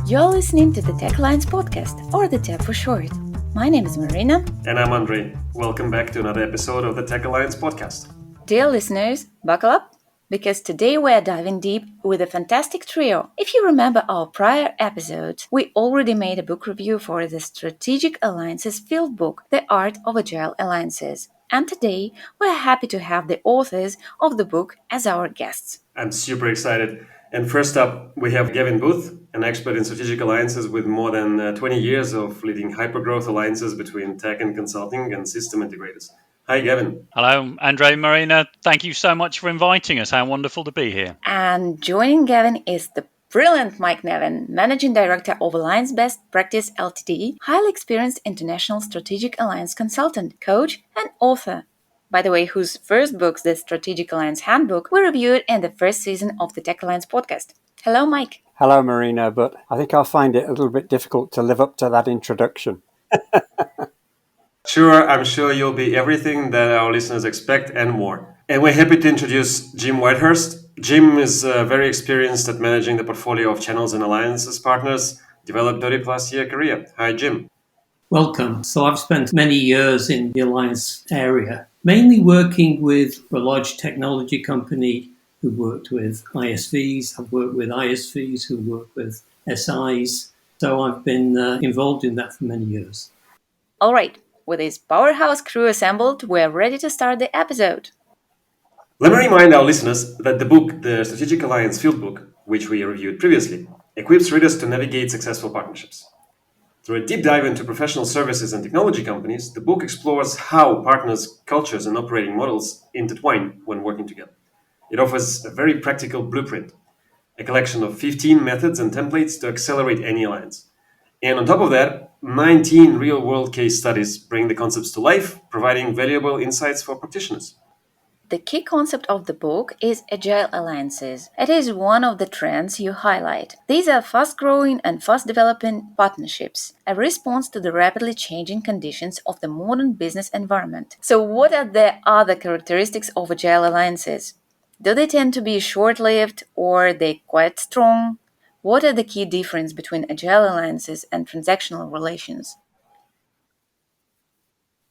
You're listening to the Tech Alliance podcast, or the TAP for short. My name is Marina. And I'm Andre. Welcome back to another episode of the Tech Alliance podcast. Dear listeners, buckle up, because today we're diving deep with a fantastic trio. If you remember our prior episodes, we already made a book review for the Strategic Alliances Fieldbook, The Art of Agile Alliances. And today, we're happy to have the authors of the book as our guests. I'm super excited. And first up, we have Gavin Booth, an expert in strategic alliances with more than 20 years of leading hypergrowth alliances between tech and consulting and system integrators. Hi, Gavin. Hello, Andre, Marina. Thank you so much for inviting us. How wonderful to be here. And joining Gavin is the brilliant Nevin, Managing Director of Alliance Best Practice Ltd, highly experienced international strategic alliance consultant, coach, and author. By the way, whose first book, the Strategic Alliance Handbook, we reviewed in the first season of the Tech Alliance podcast. Hello, Mike. Hello, Marina, but I think I'll find it a little bit difficult to live up to that introduction. Sure, I'm sure you'll be everything that our listeners expect and more. And we're happy to introduce Jim Whitehurst. Jim is very experienced at managing the portfolio of channels and alliances partners, developed 30-plus year career. Hi, Jim. Welcome. So I've spent many years in the alliance area, mainly working with a large technology company who worked with ISVs. I've worked with ISVs who work with SIs. So I've been involved in that for many years. All right. With this powerhouse crew assembled, we're ready to start the episode. Let me remind our listeners that the book, the Strategic Alliance Fieldbook, which we reviewed previously, equips readers to navigate successful partnerships. Through a deep dive into professional services and technology companies, the book explores how partners, cultures, and operating models intertwine when working together. It offers a very practical blueprint, a collection of 15 methods and templates to accelerate any alliance. And on top of that, 19 real-world case studies bring the concepts to life, providing valuable insights for practitioners. The key concept of the book is Agile Alliances. It is one of the trends you highlight. These are fast-growing and fast-developing partnerships, a response to the rapidly changing conditions of the modern business environment. So what are the other characteristics of Agile Alliances? Do they tend to be short-lived or are they quite strong? What are the key differences between Agile Alliances and transactional relations?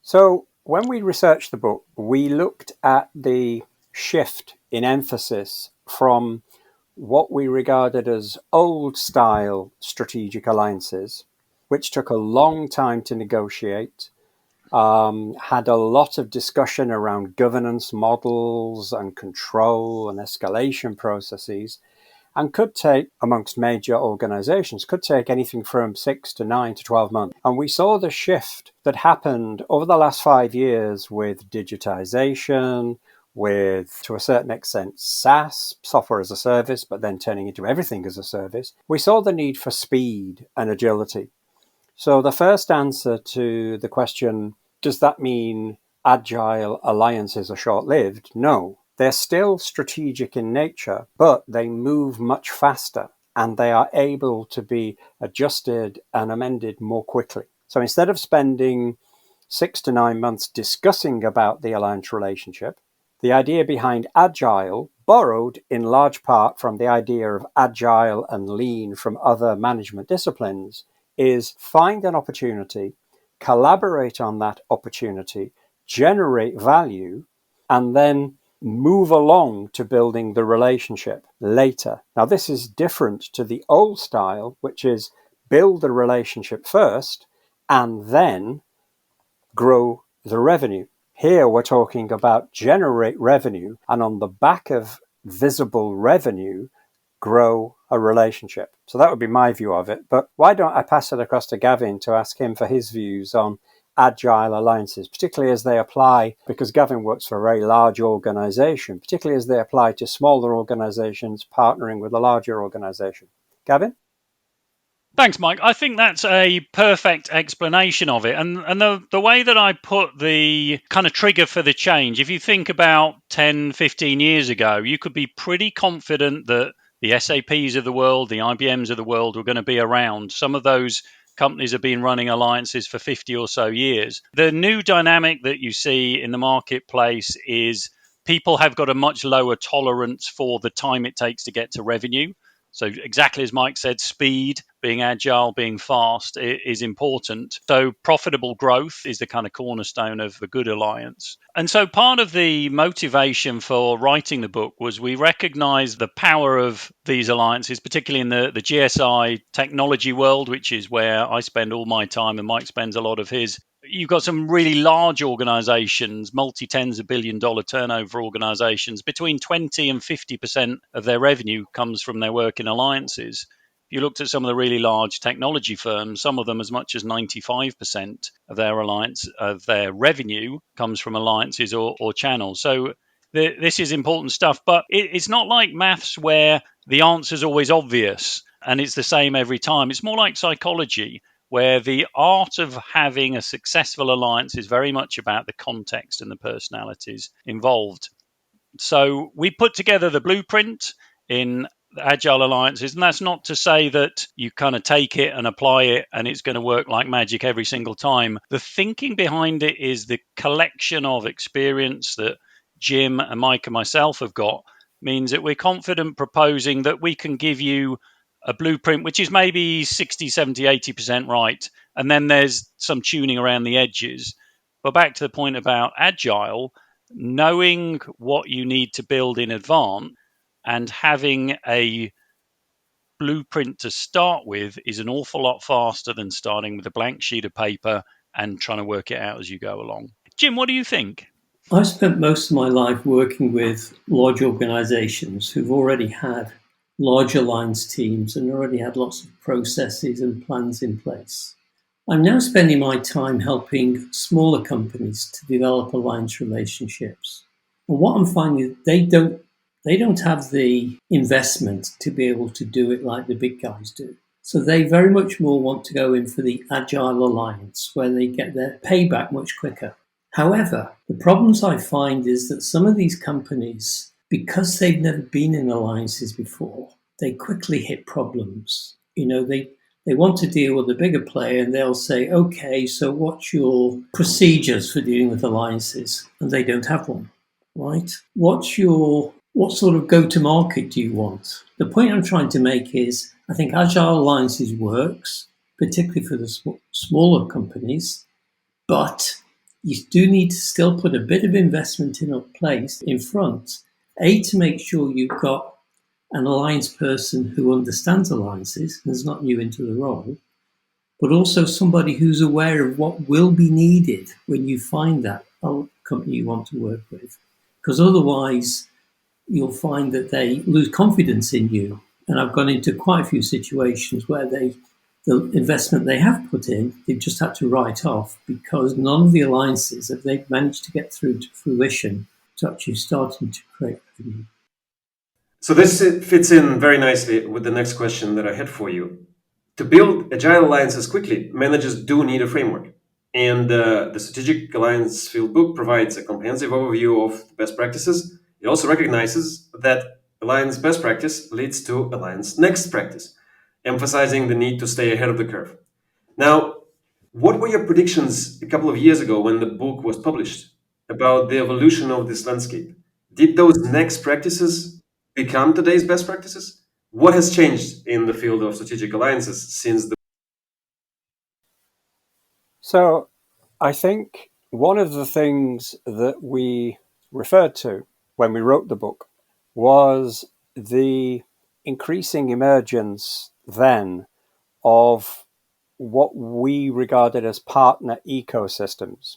So when we researched the book, we looked at the shift in emphasis from what we regarded as old-style strategic alliances, which took a long time to negotiate, had a lot of discussion around governance models and control and escalation processes, and could take, amongst major organizations, could take anything from 6 to 9 to 12 months. And we saw the shift that happened over the last 5 years with digitization, with, to a certain extent, SaaS, software as a service, but then turning into everything as a service. We saw the need for speed and agility. So the first answer to the question, does that mean agile alliances are short-lived? No. They're still strategic in nature, but they move much faster and they are able to be adjusted and amended more quickly. So instead of spending 6 to 9 months discussing about the alliance relationship, the idea behind agile, borrowed in large part from the idea of agile and lean from other management disciplines, is find an opportunity, collaborate on that opportunity, generate value, and then move along to building the relationship later. Now, this is different to the old style, which is build the relationship first and then grow the revenue. Here, we're talking about generate revenue and on the back of visible revenue, grow a relationship. So that would be my view of it. But why don't I pass it across to Gavin to ask him for his views on agile alliances, particularly as they apply, because Gavin works for a very large organization, particularly as they apply to smaller organizations partnering with a larger organization. Gavin? Thanks, Mike. I think that's a perfect explanation of it. And the way that I put the kind of trigger for the change, if you think about 10, 15 years ago, you could be pretty confident that the SAPs of the world, the IBMs of the world were going to be around. Some of those companies have been running alliances for 50 or so years. The new dynamic that you see in the marketplace is people have got a much lower tolerance for the time it takes to get to revenue. So exactly as Mike said, speed, being agile, being fast is important. So profitable growth is the kind of cornerstone of a good alliance. And so part of the motivation for writing the book was we recognized the power of these alliances, particularly in the GSI technology world, which is where I spend all my time and Mike spends a lot of his. You've got some really large organizations, multi-tens of billion-dollar turnover organizations. Between 20 and 50% of their revenue comes from their work in alliances. If you looked at some of the really large technology firms, some of them as much as 95% of their revenue comes from alliances or channels. So this is important stuff, but it's not like maths where the answer is always obvious and it's the same every time. It's more like psychology, where the art of having a successful alliance is very much about the context and the personalities involved. So we put together the blueprint in Agile Alliances, and that's not to say that you kind of take it and apply it and it's going to work like magic every single time. The thinking behind it is the collection of experience that Jim and Mike and myself have got means that we're confident proposing that we can give you a blueprint which is maybe 60, 70, 80% right. And then there's some tuning around the edges. But back to the point about Agile, knowing what you need to build in advance and having a blueprint to start with is an awful lot faster than starting with a blank sheet of paper and trying to work it out as you go along. Jim, what do you think? I've spent most of my life working with large organizations who've already had large alliance teams and already had lots of processes and plans in place. I'm now spending my time helping smaller companies to develop alliance relationships. And what I'm finding is they don't have the investment to be able to do it like the big guys do. So they very much more want to go in for the Agile Alliance, where they get their payback much quicker. However, the problems I find is that some of these companies, because they've never been in alliances before, they quickly hit problems. They want to deal with a bigger player and they'll say, okay, so what's your procedures for dealing with alliances? And they don't have one, right? What sort of go-to-market do you want? The point I'm trying to make is, I think Agile Alliances works, particularly for the smaller companies, but you do need to still put a bit of investment in place in front, to make sure you've got an alliance person who understands alliances and is not new into the role, but also somebody who's aware of what will be needed when you find that company you want to work with. Because otherwise, you'll find that they lose confidence in you. And I've gone into quite a few situations where the investment they have put in, they've just had to write off because none of the alliances have they managed to get through to fruition to actually starting to create revenue. So this fits in very nicely with the next question that I had for you. To build agile alliances quickly, managers do need a framework. And the Strategic Alliance Fieldbook provides a comprehensive overview of best practices. It also recognizes that alliance best practice leads to alliance next practice, emphasizing the need to stay ahead of the curve. Now, what were your predictions a couple of years ago when the book was published about the evolution of this landscape? Did those next practices become today's best practices? What has changed in the field of strategic alliances since the... So I think one of the things that we referred to when we wrote the book was the increasing emergence then of what we regarded as partner ecosystems.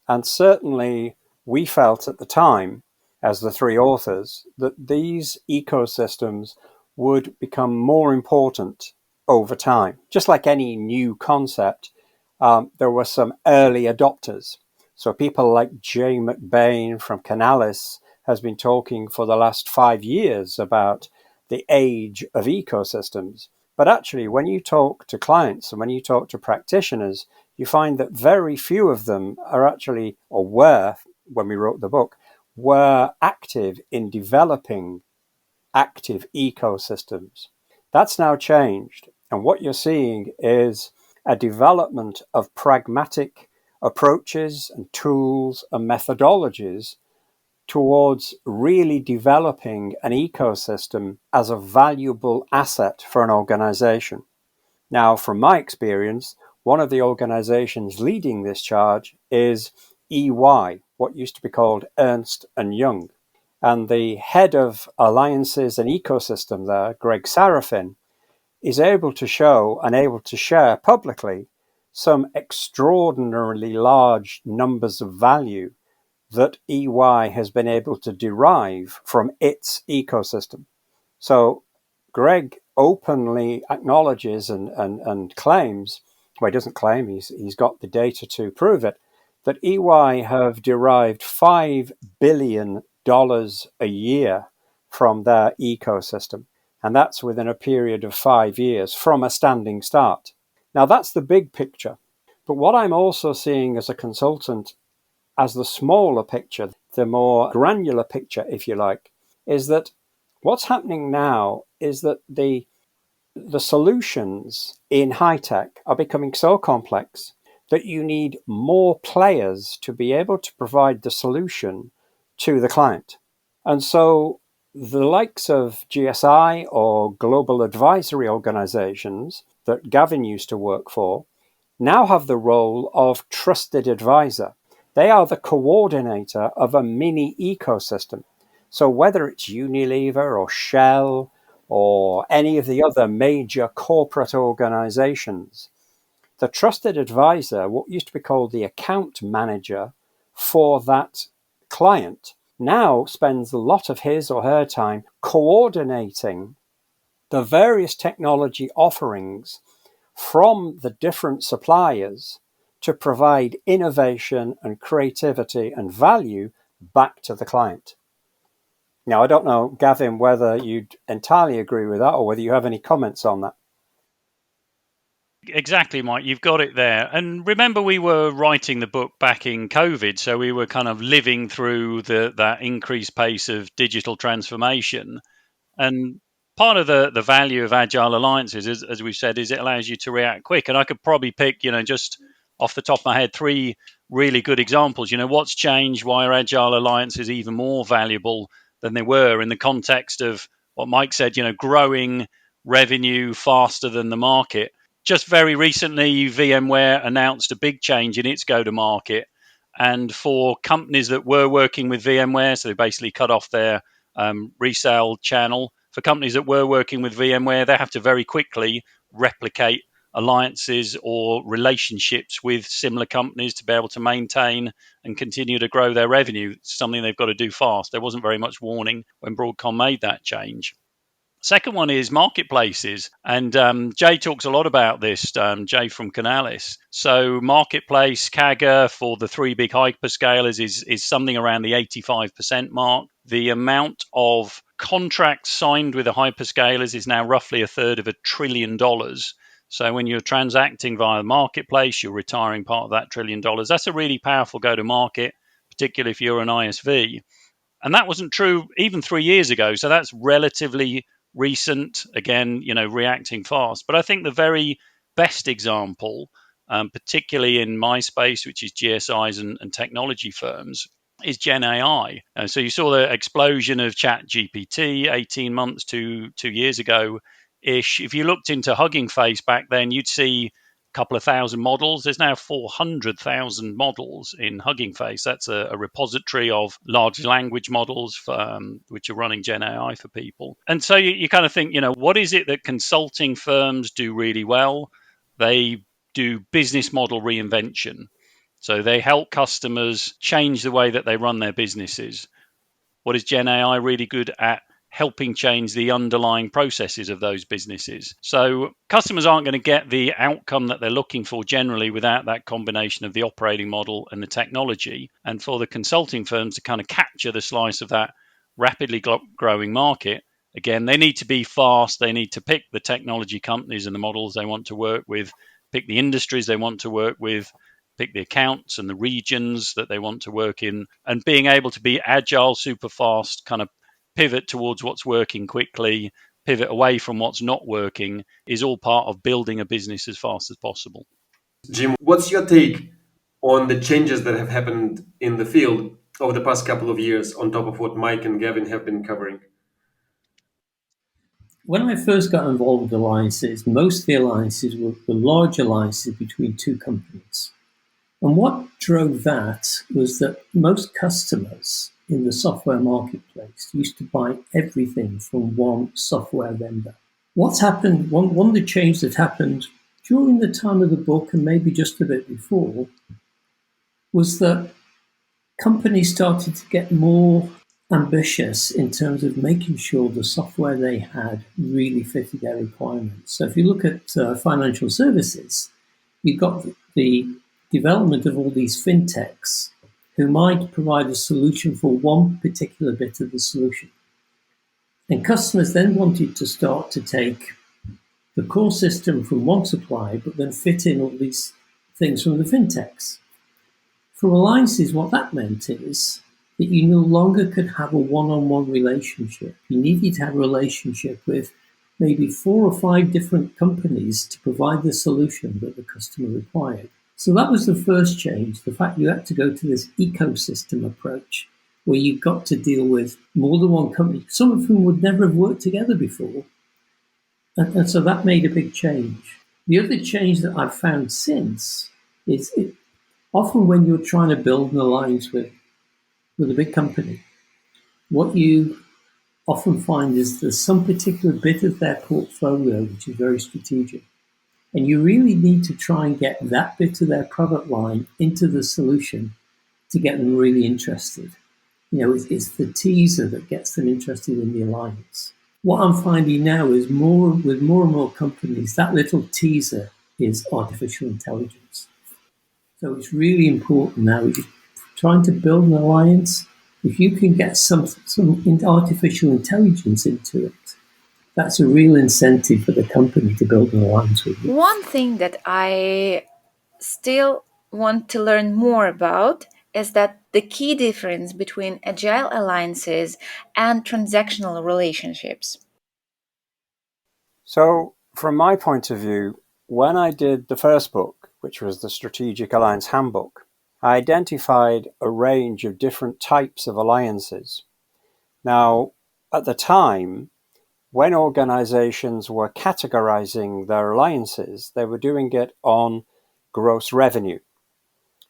And certainly we felt at the time, as the three authors, that these ecosystems would become more important over time. Just like any new concept, there were some early adopters. So people like Jay McBain from Canalys has been talking for the last 5 years about the age of ecosystems. But actually, when you talk to clients and when you talk to practitioners, you find that very few of them are actually, or were, when we wrote the book, were active in developing active ecosystems. That's now changed. And what you're seeing is a development of pragmatic approaches and tools and methodologies towards really developing an ecosystem as a valuable asset for an organization. Now, from my experience, one of the organizations leading this charge is EY, what used to be called Ernst & Young. And the head of alliances and ecosystem there, Greg Sarafin, is able to show and able to share publicly some extraordinarily large numbers of value that EY has been able to derive from its ecosystem. So Greg openly acknowledges and claims, well, he doesn't claim, he's got the data to prove it, that EY have derived $5 billion a year from their ecosystem. And that's within a period of 5 years from a standing start. Now, that's the big picture. But what I'm also seeing as a consultant, as the smaller picture, the more granular picture, if you like, is that what's happening now is that the solutions in high tech are becoming so complex that you need more players to be able to provide the solution to the client. And so the likes of GSI or global advisory organizations that Gavin used to work for now have the role of trusted advisor. They are the coordinator of a mini ecosystem. So whether it's Unilever or Shell or any of the other major corporate organizations, the trusted advisor, what used to be called the account manager for that client, now spends a lot of his or her time coordinating the various technology offerings from the different suppliers to provide innovation and creativity and value back to the client. Now, I don't know, Gavin, whether you'd entirely agree with that or whether you have any comments on that. Exactly, Mike. You've got it there. And remember, we were writing the book back in COVID, so we were kind of living through that increased pace of digital transformation. And part of the value of Agile Alliances, is, as we've said, is it allows you to react quick. And I could probably pick, just off the top of my head, 3 really good examples. What's changed? Why are Agile Alliances even more valuable than they were in the context of what Mike said, growing revenue faster than the market? Just very recently, VMware announced a big change in its go-to-market. And for companies that were working with VMware, so they basically cut off their resale channel. For companies that were working with VMware, they have to very quickly replicate alliances or relationships with similar companies to be able to maintain and continue to grow their revenue. It's something they've got to do fast. There wasn't very much warning when Broadcom made that change. Second one is marketplaces. And Jay talks a lot about this, Jay from Canalys. So marketplace CAGR for the 3 big hyperscalers is something around the 85% mark. The amount of contracts signed with the hyperscalers is now roughly $1/3 trillion. So when you're transacting via the marketplace, you're retiring part of that $1 trillion. That's a really powerful go-to-market, particularly if you're an ISV. And that wasn't true even 3 years ago. So that's relatively recent, again, reacting fast. But I think the very best example, particularly in my space, which is GSIs and technology firms, is Gen AI. So you saw the explosion of Chat GPT 18 months to 2 years ago-ish. If you looked into Hugging Face back then, you'd see couple of thousand models. There's now 400,000 models in Hugging Face. That's a repository of large language models which are running Gen AI for people. And so you kind of think, what is it that consulting firms do really well? They do business model reinvention. So they help customers change the way that they run their businesses. What is Gen AI really good at? Helping change the underlying processes of those businesses. So customers aren't going to get the outcome that they're looking for generally without that combination of the operating model and the technology. And for the consulting firms to kind of capture the slice of that rapidly growing market, again, they need to be fast. They need to pick the technology companies and the models they want to work with, pick the industries they want to work with, pick the accounts and the regions that they want to work in, and being able to be agile, super fast, kind of pivot towards what's working quickly, pivot away from what's not working, is all part of building a business as fast as possible. Jim, what's your take on the changes that have happened in the field over the past couple of years on top of what Mike and Gavin have been covering? When I first got involved with alliances, most of the alliances were large alliances between two companies. And what drove that was that most customers in the software marketplace used to buy everything from one software vendor. What's happened, one of the changes that happened during the time of the book and maybe just a bit before, was that companies started to get more ambitious in terms of making sure the software they had really fitted their requirements. So if you look at financial services, you've got the development of all these fintechs who might provide a solution for one particular bit of the solution. And customers then wanted to start to take the core system from one supplier, but then fit in all these things from the fintechs. For alliances, what that meant is that you no longer could have a one-on-one relationship. You needed to have a relationship with maybe 4 or 5 different companies to provide the solution that the customer required. So that was the first change, the fact you had to go to this ecosystem approach, where you got to deal with more than one company, some of whom would never have worked together before. And so that made a big change. The other change that I've found since is often when you're trying to build an alliance with a big company, what you often find is there's some particular bit of their portfolio which is very strategic. And you really need to try and get that bit of their product line into the solution to get them really interested. It's the teaser that gets them interested in the alliance. What I'm finding now is with more and more companies, that little teaser is artificial intelligence. So it's really important now, if you're trying to build an alliance, if you can get some artificial intelligence into it, that's a real incentive for the company to build an alliance with you. One thing that I still want to learn more about is that the key difference between agile alliances and transactional relationships. So, from my point of view, when I did the first book, which was the Strategic Alliance Handbook, I identified a range of different types of alliances. Now, at the time, when organizations were categorizing their alliances, they were doing it on gross revenue.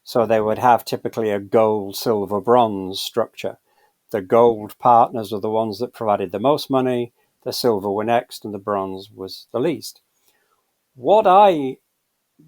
So they would have typically a gold, silver, bronze structure. The gold partners are the ones that provided the most money, the silver were next, and the bronze was the least. What I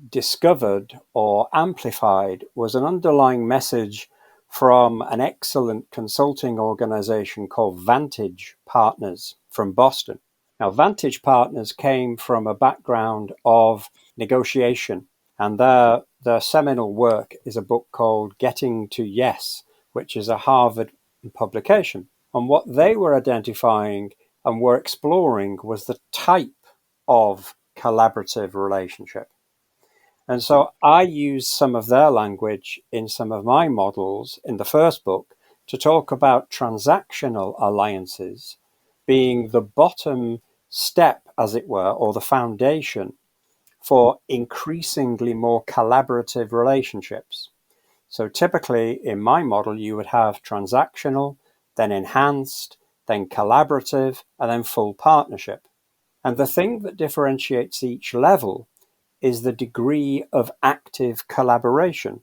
discovered or amplified was an underlying message from an excellent consulting organization called Vantage Partners from Boston. Now, Vantage Partners came from a background of negotiation, and their seminal work is a book called Getting to Yes, which is a Harvard publication. And what they were identifying and were exploring was the type of collaborative relationship. And so I used some of their language in some of my models in the first book to talk about transactional alliances being the bottom step, as it were, or the foundation for increasingly more collaborative relationships. So typically in my model, you would have transactional, then enhanced, then collaborative, and then full partnership. And the thing that differentiates each level is the degree of active collaboration.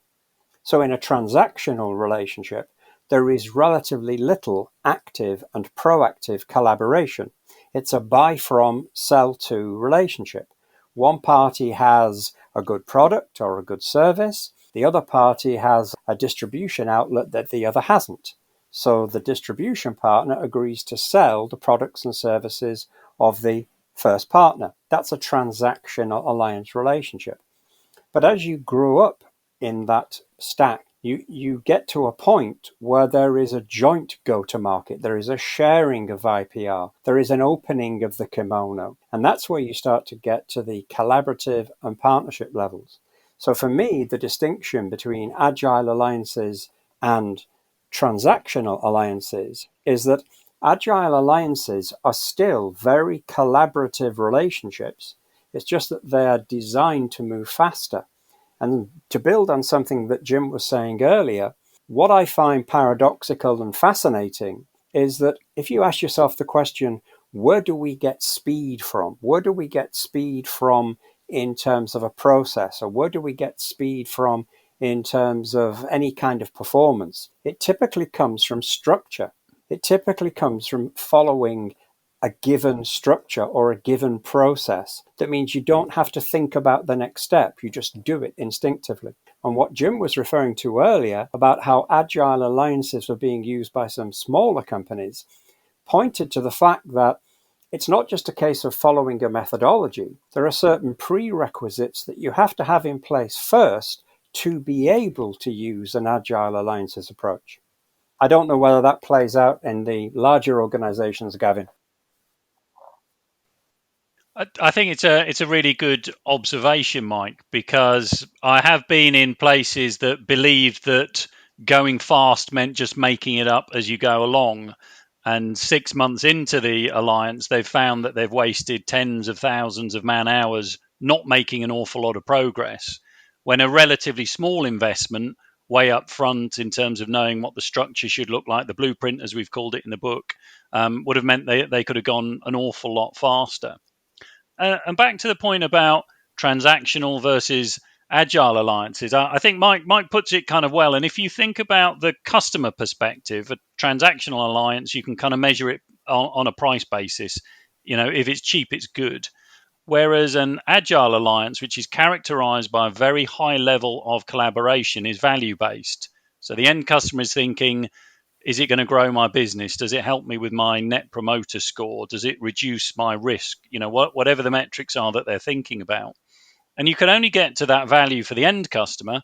So in a transactional relationship, there is relatively little active and proactive collaboration. It's a buy from, sell to relationship. One party has a good product or a good service. The other party has a distribution outlet that the other hasn't. So the distribution partner agrees to sell the products and services of the first partner. That's a transactional alliance relationship. But as you grow up in that stack, you get to a point where there is a joint go-to-market, there is a sharing of IPR, there is an opening of the kimono, and that's where you start to get to the collaborative and partnership levels. So for me, the distinction between agile alliances and transactional alliances is that agile alliances are still very collaborative relationships. It's just that they are designed to move faster. And to build on something that Jim was saying earlier, What I find paradoxical and fascinating is that if you ask yourself the question, where do we get speed from? Where do we get speed from in terms of a process, or where do we get speed from in terms of any kind of performance? It typically comes from structure. It typically comes from following a given structure or a given process. That means you don't have to think about the next step. You just do it instinctively. And what Jim was referring to earlier about how agile alliances were being used by some smaller companies pointed to the fact that it's not just a case of following a methodology. There are certain prerequisites that you have to have in place first to be able to use an agile alliances approach. I don't know whether that plays out in the larger organizations, Gavin. I think it's a really good observation, Mike, because I have been in places that believed that going fast meant just making it up as you go along. And 6 months into the alliance, they've found that they've wasted tens of thousands of man hours not making an awful lot of progress. When a relatively small investment, way up front in terms of knowing what the structure should look like, the blueprint, as we've called it in the book, would have meant they could have gone an awful lot faster. And back to the point about transactional versus agile alliances, I think Mike puts it kind of well. And if you think about the customer perspective, a transactional alliance, you can kind of measure it on a price basis. If it's cheap, it's good. Whereas an agile alliance, which is characterized by a very high level of collaboration, is value based. So the end customer is thinking, is it going to grow my business? Does it help me with my net promoter score? Does it reduce my risk? Whatever the metrics are that they're thinking about. And you can only get to that value for the end customer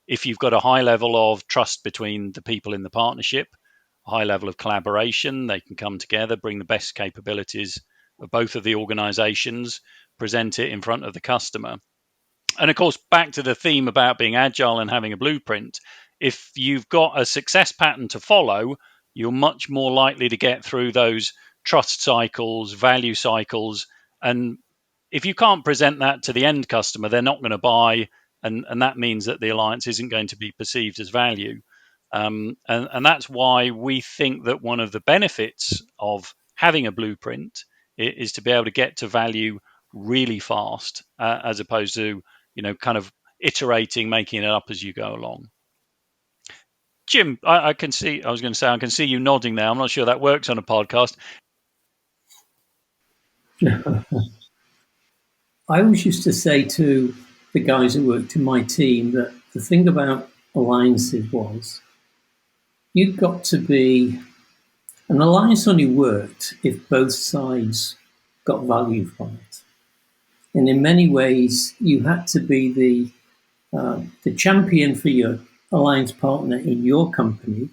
if you've got a high level of trust between the people in the partnership, a high level of collaboration. They can come together, bring the best capabilities of both of the organizations, present it in front of the customer. And of course, back to the theme about being agile and having a blueprint, if you've got a success pattern to follow, you're much more likely to get through those trust cycles, value cycles. And if you can't present that to the end customer, they're not going to buy. And that means that the alliance isn't going to be perceived as value. And that's why we think that one of the benefits of having a blueprint is to be able to get to value really fast, as opposed to kind of iterating, making it up as you go along. Jim, I can see. I was going to say I can see you nodding now. I'm not sure that works on a podcast. I always used to say to the guys who worked in my team that the thing about alliances was you've got to be an alliance only worked if both sides got value from it. And in many ways, you had to be the champion for your alliance partner in your company,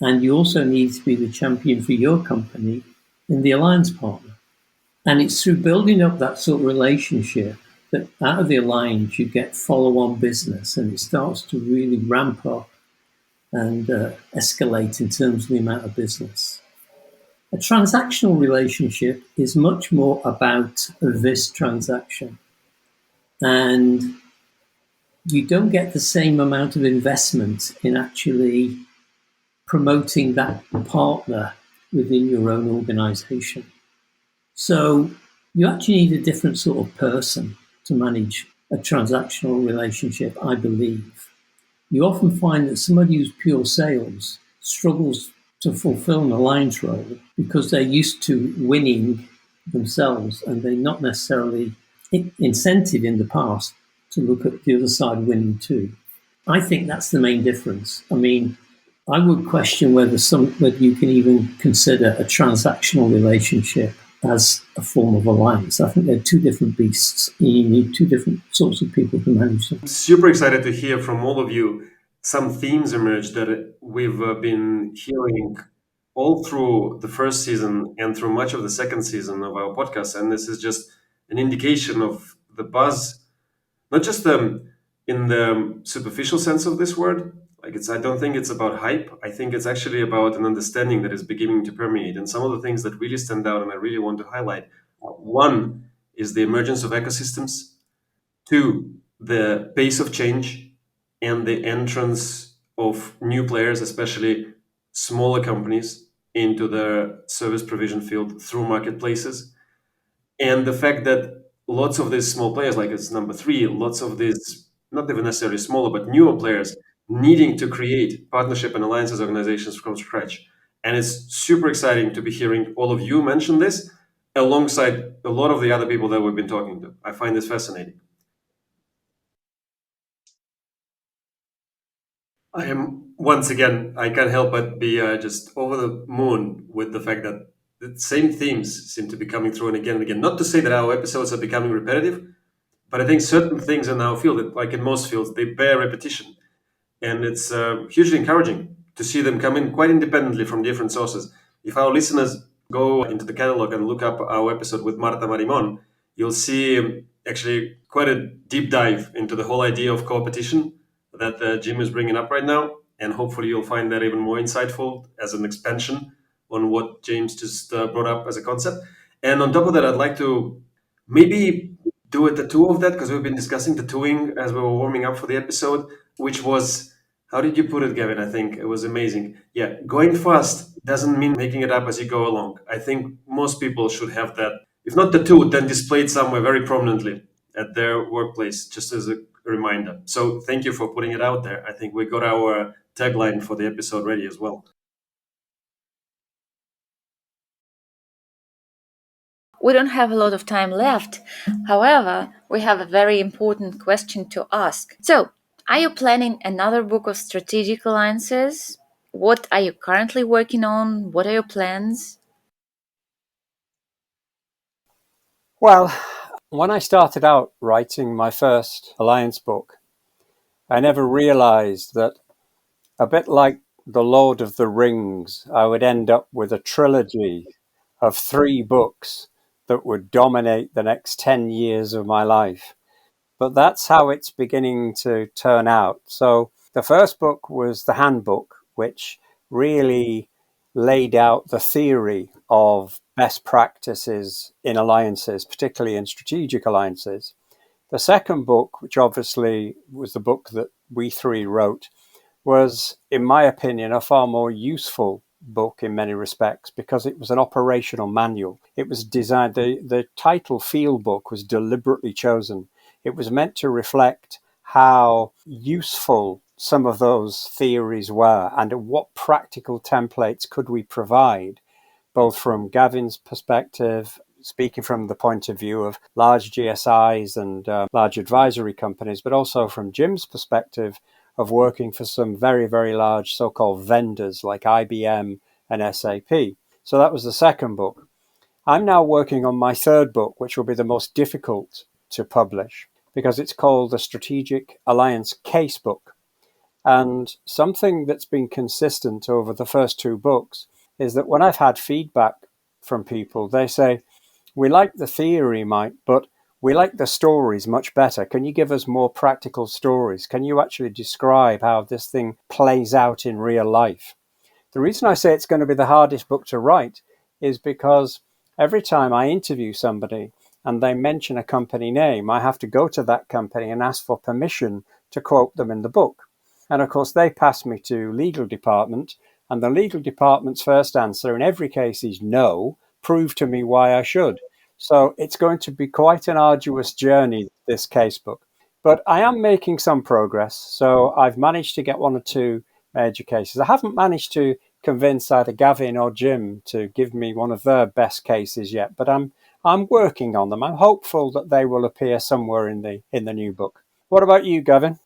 and you also need to be the champion for your company in the alliance partner. And it's through building up that sort of relationship that out of the alliance you get follow-on business, and it starts to really ramp up and escalate in terms of the amount of business. A transactional relationship is much more about this transaction. And you don't get the same amount of investment in actually promoting that partner within your own organization. So you actually need a different sort of person to manage a transactional relationship, I believe. You often find that somebody who's pure sales struggles to fulfill an alliance role because they're used to winning themselves and they're not necessarily incented in the past to look at the other side winning too. I think that's the main difference. I mean, I would question whether you can even consider a transactional relationship as a form of alliance. I think they're two different beasts. You need two different sorts of people to manage them. Super excited to hear from all of you. Some themes emerge that we've been hearing all through the first season and through much of the second season of our podcast. And this is just an indication of the buzz, not just in the superficial sense of this word. I don't think it's about hype. I think it's actually about an understanding that is beginning to permeate. And some of the things that really stand out and I really want to highlight. One is the emergence of ecosystems. Two, the pace of change and the entrance of new players, especially smaller companies, into the service provision field through marketplaces. And the fact that lots of these small players, like it's number three, lots of these, not even necessarily smaller, but newer players, needing to create partnership and alliances organizations from scratch. And it's super exciting to be hearing all of you mention this alongside a lot of the other people that we've been talking to. I find this fascinating. I am, once again, I can't help but be just over the moon with the fact that the same themes seem to be coming through and again and again. Not to say that our episodes are becoming repetitive, but I think certain things in our field, like in most fields, they bear repetition. And it's hugely encouraging to see them come in quite independently from different sources. If our listeners go into the catalog and look up our episode with Marta Marimon, you'll see actually quite a deep dive into the whole idea of competition that Jim is bringing up right now. And hopefully, you'll find that even more insightful as an expansion on what James just brought up as a concept. And on top of that, I'd like to maybe do a tattoo of that because we've been discussing tattooing as we were warming up for the episode, which was, how did you put it, Gavin? I think it was amazing. Yeah, going fast doesn't mean making it up as you go along. I think most people should have that, if not tattooed, then displayed somewhere very prominently at their workplace, just as a reminder. So thank you for putting it out there. I think we got our tagline for the episode ready as well. We don't have a lot of time left. However, we have a very important question to ask. So, are you planning another book of strategic alliances? What are you currently working on? What are your plans? Well, when I started out writing my first Alliance book, I never realized that, a bit like The Lord of the Rings, I would end up with a trilogy of 3 books that would dominate the next 10 years of my life. But that's how it's beginning to turn out. So the first book was the handbook, which really laid out the theory of best practices in alliances, particularly in strategic alliances. The second book, which obviously was the book that we three wrote, was, in my opinion, a far more useful book in many respects because it was an operational manual. It was designed, the title Fieldbook was deliberately chosen. It was meant to reflect how useful some of those theories were and what practical templates could we provide, both from Gavin's perspective, speaking from the point of view of large GSIs and large advisory companies, but also from Jim's perspective of working for some very, very large so-called vendors like IBM and SAP. So that was the second book. I'm now working on my third book, which will be the most difficult to publish because it's called the Strategic Alliance Casebook. And something that's been consistent over the first 2 books is that when I've had feedback from people, they say, we like the theory, Mike, but we like the stories much better. Can you give us more practical stories? Can you actually describe how this thing plays out in real life? The reason I say it's going to be the hardest book to write is because every time I interview somebody and they mention a company name, I have to go to that company and ask for permission to quote them in the book. And of course, they pass me to legal department, and the legal department's first answer in every case is no, prove to me why I should. So it's going to be quite an arduous journey, this casebook. But I am making some progress. So I've managed to get 1 or 2 major cases. I haven't managed to convince either Gavin or Jim to give me one of their best cases yet, but I'm working on them. I'm hopeful that they will appear somewhere in the new book. What about you, Gavin?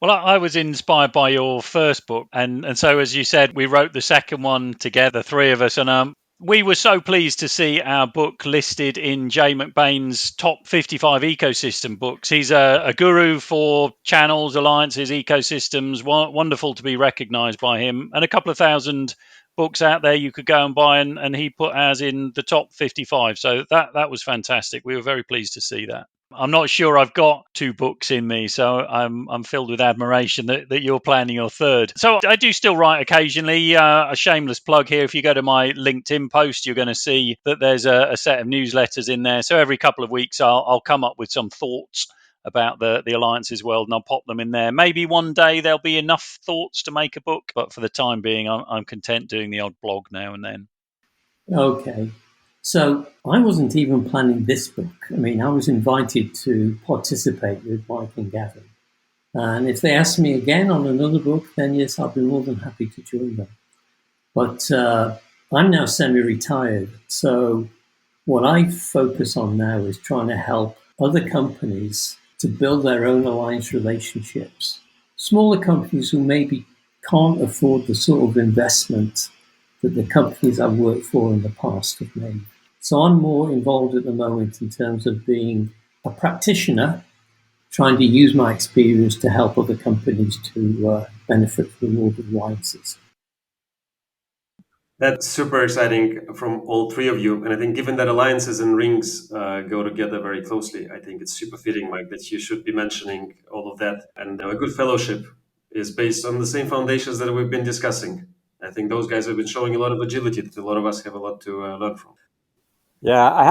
Well, I was inspired by your first book. And so, as you said, we wrote the second one together, 3 of us. And we were so pleased to see our book listed in Jay McBain's top 55 ecosystem books. He's a guru for channels, alliances, ecosystems. Wonderful to be recognized by him. And a couple of thousand books out there you could go and buy. And he put ours in the top 55. So that was fantastic. We were very pleased to see that. I'm not sure I've got 2 books in me, so I'm filled with admiration that you're planning your third. So I do still write occasionally. A shameless plug here: if you go to my LinkedIn post, you're going to see that there's a set of newsletters in there. So every couple of weeks, I'll come up with some thoughts about the Alliances world, and I'll pop them in there. Maybe one day there'll be enough thoughts to make a book, but for the time being, I'm content doing the odd blog now and then. Okay. So I wasn't even planning this book. I mean, I was invited to participate with Mike and Gavin. And if they ask me again on another book, then yes, I'll be more than happy to join them. But I'm now semi-retired. So what I focus on now is trying to help other companies to build their own alliance relationships. Smaller companies who maybe can't afford the sort of investment that the companies I've worked for in the past have made. So I'm more involved at the moment in terms of being a practitioner, trying to use my experience to help other companies to benefit from all the alliances. That's super exciting from all three of you. And I think given that alliances and rings go together very closely, I think it's super fitting, Mike, that you should be mentioning all of that. And a good fellowship is based on the same foundations that we've been discussing. I think those guys have been showing a lot of agility that a lot of us have a lot to learn from. Yeah, I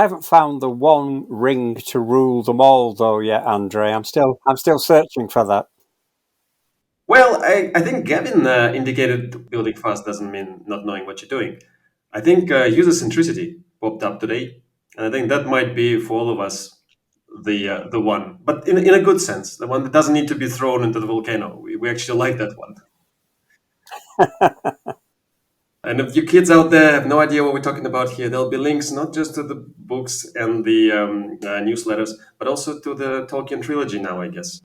haven't found the one ring to rule them all though yet, Andre. I'm still searching for that. Well, I think Gavin indicated building fast doesn't mean not knowing what you're doing. I think user centricity popped up today, and I think that might be for all of us the one, but in a good sense, the one that doesn't need to be thrown into the volcano. We actually like that one. And if you kids out there have no idea what we're talking about here, there'll be links not just to the books and the newsletters, but also to the Tolkien trilogy now, I guess.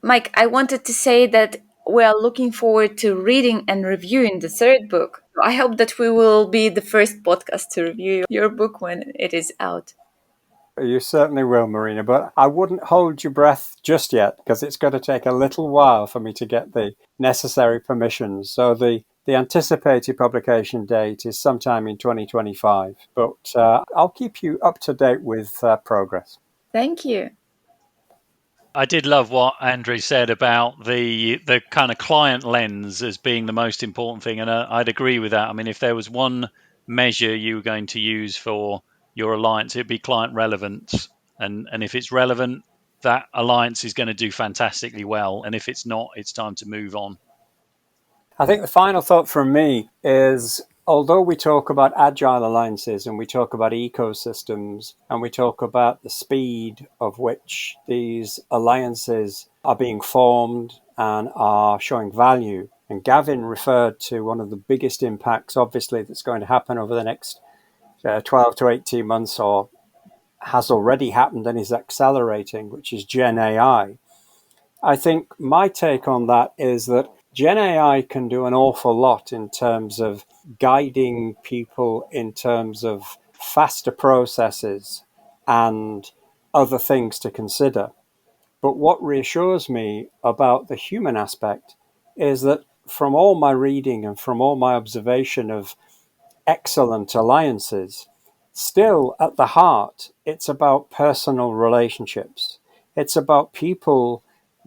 Mike, I wanted to say that we are looking forward to reading and reviewing the third book. I hope that we will be the first podcast to review your book when it is out. You certainly will, Marina, but I wouldn't hold your breath just yet because it's going to take a little while for me to get the necessary permissions. So the anticipated publication date is sometime in 2025, but I'll keep you up to date with progress. Thank you. I did love what Andrew said about the kind of client lens as being the most important thing, and I'd agree with that. I mean, if there was one measure you were going to use for your alliance, it'd be client relevance, and if it's relevant, that alliance is going to do fantastically well, and if it's not, it's time to move on. I think the final thought from me is, although we talk about agile alliances and we talk about ecosystems and we talk about the speed of which these alliances are being formed and are showing value, and Gavin referred to one of the biggest impacts, obviously, that's going to happen over the next 12 to 18 months, or has already happened and is accelerating, which is Gen AI. I think my take on that is that Gen AI can do an awful lot in terms of guiding people in terms of faster processes and other things to consider. But what reassures me about the human aspect is that from all my reading and from all my observation of excellent alliances, still at the heart, it's about personal relationships. It's about people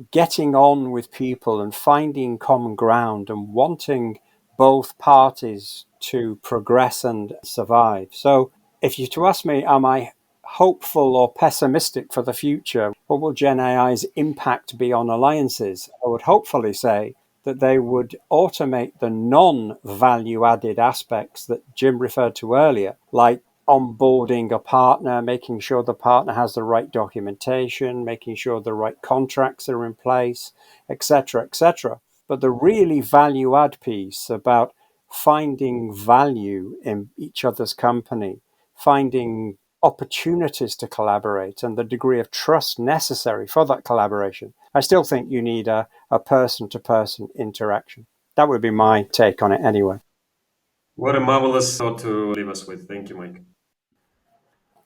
getting on with people and finding common ground and wanting both parties to progress and survive. So if you to ask me, am I hopeful or pessimistic for the future? What will Gen AI's impact be on alliances? I would hopefully say that they would automate the non-value added aspects that Jim referred to earlier, like onboarding a partner, making sure the partner has the right documentation, making sure the right contracts are in place, etc., etc. But the really value add piece about finding value in each other's company, finding opportunities to collaborate and the degree of trust necessary for that collaboration. I still think you need a person-to-person interaction. That would be my take on it anyway. What a marvelous thought to leave us with. Thank you, Mike.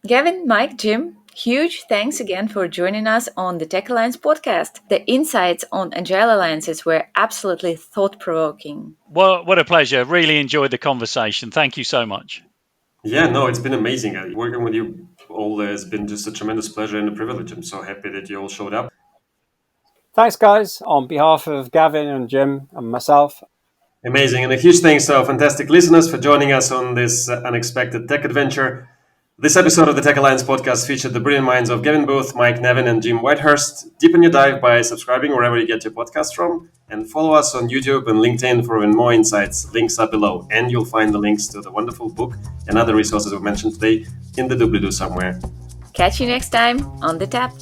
Gavin, Mike, Jim, huge thanks again for joining us on the Tech Alliance podcast. The insights on Agile Alliances were absolutely thought-provoking. Well, what a pleasure. Really enjoyed the conversation. Thank you so much. Yeah, no, it's been amazing. Working with you all has been just a tremendous pleasure and a privilege. I'm so happy that you all showed up. Thanks, guys. On behalf of Gavin and Jim and myself. Amazing. And a huge thanks to our fantastic listeners for joining us on this unexpected tech adventure. This episode of the Tech Alliance podcast featured the brilliant minds of Gavin Booth, Mike, Nevin, and Jim Whitehurst. Deepen your dive by subscribing wherever you get your podcast from, and follow us on YouTube and LinkedIn for even more insights. Links are below, and you'll find the links to the wonderful book and other resources we mentioned today in the doobly-doo somewhere. Catch you next time on the tap.